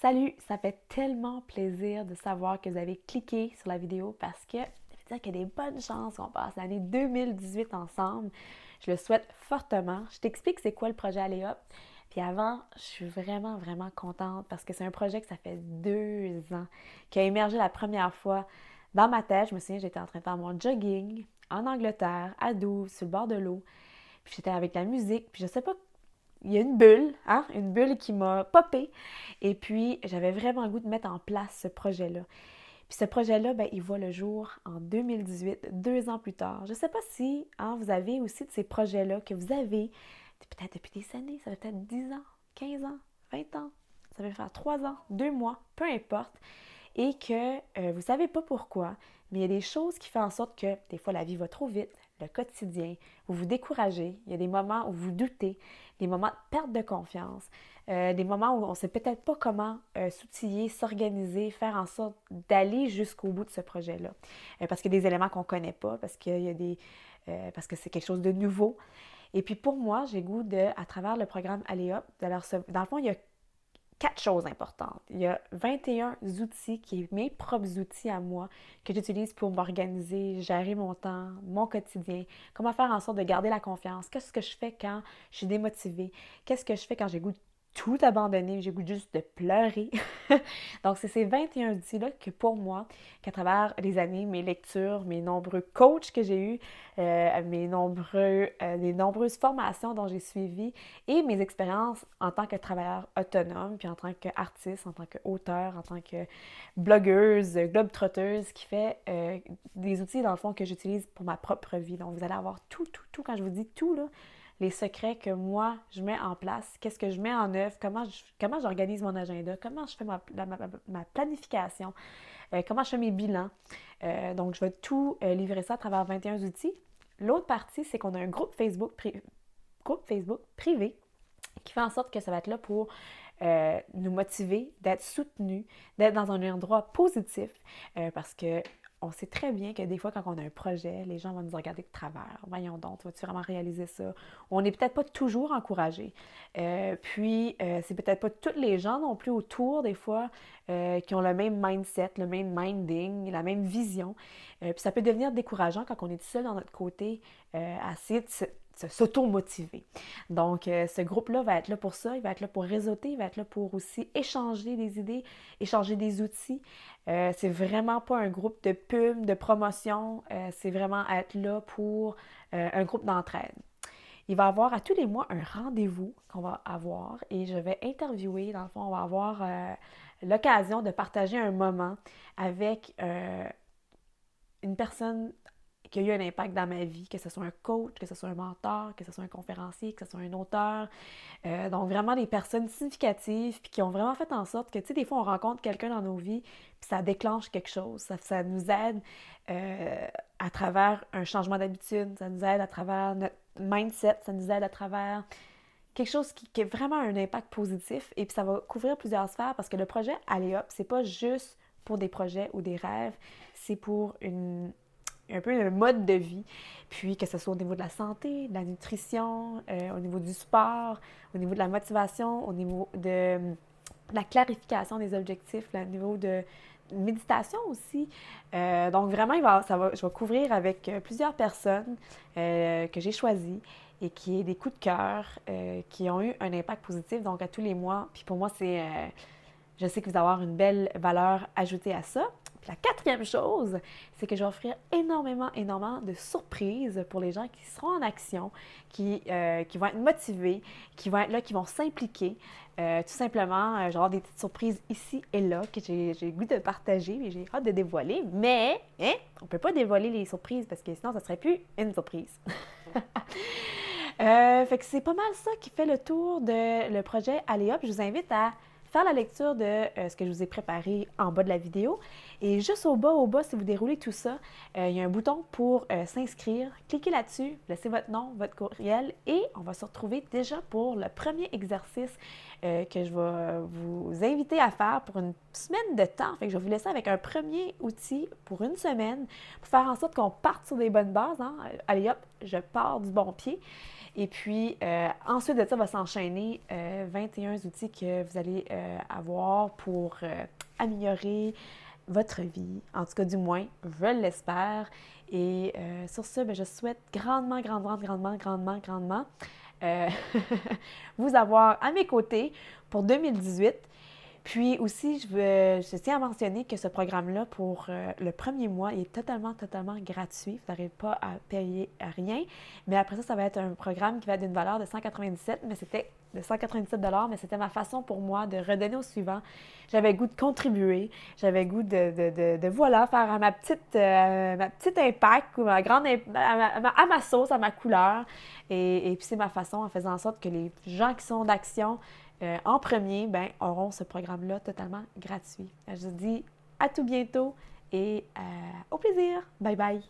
Salut, ça fait tellement plaisir de savoir que vous avez cliqué sur la vidéo parce que ça veut dire qu'il y a des bonnes chances qu'on passe l'année 2018 ensemble. Je le souhaite fortement. Je t'explique c'est quoi le projet Aléa. Puis avant, je suis vraiment contente parce que c'est un projet que ça fait 2 ans qui a émergé la première fois dans ma tête. Je me souviens, j'étais en train de faire mon jogging en Angleterre, à Douvres, sur le bord de l'eau. Puis j'étais avec la musique, puis je sais pas, il y a une bulle, hein, une bulle qui m'a popé. Et puis, j'avais vraiment le goût de mettre en place ce projet-là. Puis ce projet-là, ben, il voit le jour en 2018, 2 ans plus tard. Je ne sais pas si hein, vous avez aussi de ces projets-là que vous avez peut-être depuis des années, ça fait peut-être 10 ans, 15 ans, 20 ans, ça va faire 3 ans, 2 mois, peu importe, et que vous ne savez pas pourquoi, mais il y a des choses qui font en sorte que des fois la vie va trop vite, le quotidien, vous vous découragez, il y a des moments où vous doutez, des moments de perte de confiance, des moments où on ne sait peut-être pas comment s'outiller, s'organiser, faire en sorte d'aller jusqu'au bout de ce projet-là. Parce qu'il y a des éléments qu'on ne connaît pas, parce que c'est quelque chose de nouveau. Et puis pour moi, j'ai goût de, à travers le programme Aléa, dans le fond, il y a 4 choses importantes. Il y a 21 outils qui sont mes propres outils à moi que j'utilise pour m'organiser, gérer mon temps, mon quotidien, comment faire en sorte de garder la confiance, qu'est-ce que je fais quand je suis démotivée, qu'est-ce que je fais quand j'ai goût de tout abandonner, j'ai goût juste de pleurer. Donc, c'est ces 21 outils-là que pour moi, qu'à travers les années, mes lectures, mes nombreux coachs que j'ai eus, les nombreuses formations dont j'ai suivi et mes expériences en tant que travailleur autonome, puis en tant qu'artiste, en tant qu'auteur, en tant que blogueuse, globe-trotteuse, qui fait des outils, dans le fond, que j'utilise pour ma propre vie. Donc, vous allez avoir tout, quand je vous dis tout, là, les secrets que moi, je mets en place, qu'est-ce que je mets en œuvre, comment j'organise mon agenda, comment je fais ma planification, comment je fais mes bilans. Donc, je vais tout livrer ça à travers 21 outils. L'autre partie, c'est qu'on a un groupe Facebook privé qui fait en sorte que ça va être là pour nous motiver, d'être soutenus, d'être dans un endroit positif, parce que on sait très bien que des fois, quand on a un projet, les gens vont nous regarder de travers. Voyons donc, vas-tu vraiment réaliser ça? On n'est peut-être pas toujours encouragé. C'est peut-être pas tous les gens non plus autour, des fois, qui ont le même mindset, le même minding, la même vision. Puis ça peut devenir décourageant quand on est tout seul dans notre côté à essayer de s'auto-motiver. Donc, ce groupe-là va être là pour ça, il va être là pour réseauter, il va être là pour aussi échanger des idées, échanger des outils. C'est vraiment pas un groupe de pub, de promotion, c'est vraiment être là pour un groupe d'entraide. Il va y avoir à tous les mois un rendez-vous qu'on va avoir et je vais interviewer, dans le fond, on va avoir l'occasion de partager un moment avec une personne qui a eu un impact dans ma vie, que ce soit un coach, que ce soit un mentor, que ce soit un conférencier, que ce soit un auteur. Donc, vraiment des personnes significatives puis qui ont vraiment fait en sorte que, tu sais, des fois, on rencontre quelqu'un dans nos vies puis ça déclenche quelque chose. Ça nous aide à travers un changement d'habitude, ça nous aide à travers notre mindset, ça nous aide à travers quelque chose qui a vraiment un impact positif et puis ça va couvrir plusieurs sphères parce que le projet Aléop, c'est pas juste pour des projets ou des rêves, c'est pour un peu un mode de vie, puis que ce soit au niveau de la santé, de la nutrition, au niveau du sport, au niveau de la motivation, au niveau de la clarification des objectifs, au niveau de méditation aussi. Donc vraiment, je vais couvrir avec plusieurs personnes que j'ai choisies et qui ont des coups de cœur, qui ont eu un impact positif, donc à tous les mois. Puis pour moi, je sais que vous allez avoir une belle valeur ajoutée à ça. Puis la quatrième chose, c'est que je vais offrir énormément de surprises pour les gens qui seront en action, qui vont être motivés, qui vont être là, qui vont s'impliquer. Tout simplement, je vais avoir des petites surprises ici et là que j'ai le goût de partager et j'ai hâte de dévoiler. Mais, on ne peut pas dévoiler les surprises parce que sinon, ça ne serait plus une surprise. Fait que c'est pas mal ça qui fait le tour de le projet Aléa. Je vous invite à faire la lecture de ce que je vous ai préparé en bas de la vidéo. Et juste au bas, si vous déroulez tout ça, il y a un bouton pour s'inscrire. Cliquez là-dessus, laissez votre nom, votre courriel et on va se retrouver déjà pour le premier exercice que je vais vous inviter à faire pour une semaine de temps. Fait que je vais vous laisser avec un premier outil pour une semaine pour faire en sorte qu'on parte sur des bonnes bases. Hein? Allez hop, je pars du bon pied. Et puis, ensuite de ça, va s'enchaîner 21 outils que vous allez avoir pour améliorer votre vie. En tout cas, du moins, je l'espère. Et sur ce, je souhaite grandement vous avoir à mes côtés pour 2018. Puis aussi, je tiens à mentionner que ce programme-là, pour le premier mois, il est totalement gratuit. Vous n'aurez pas à payer à rien. Mais après ça, ça va être un programme qui va être d'une valeur de 197, mais c'était de 197 mais c'était ma façon pour moi de redonner au suivant. J'avais le goût de contribuer. J'avais le goût de voilà, faire ma petite impact, ou ma grande, à ma sauce, à ma couleur. Et puis c'est ma façon en faisant en sorte que les gens qui sont d'action en premier, auront ce programme-là totalement gratuit. Je vous dis à tout bientôt et au plaisir. Bye bye!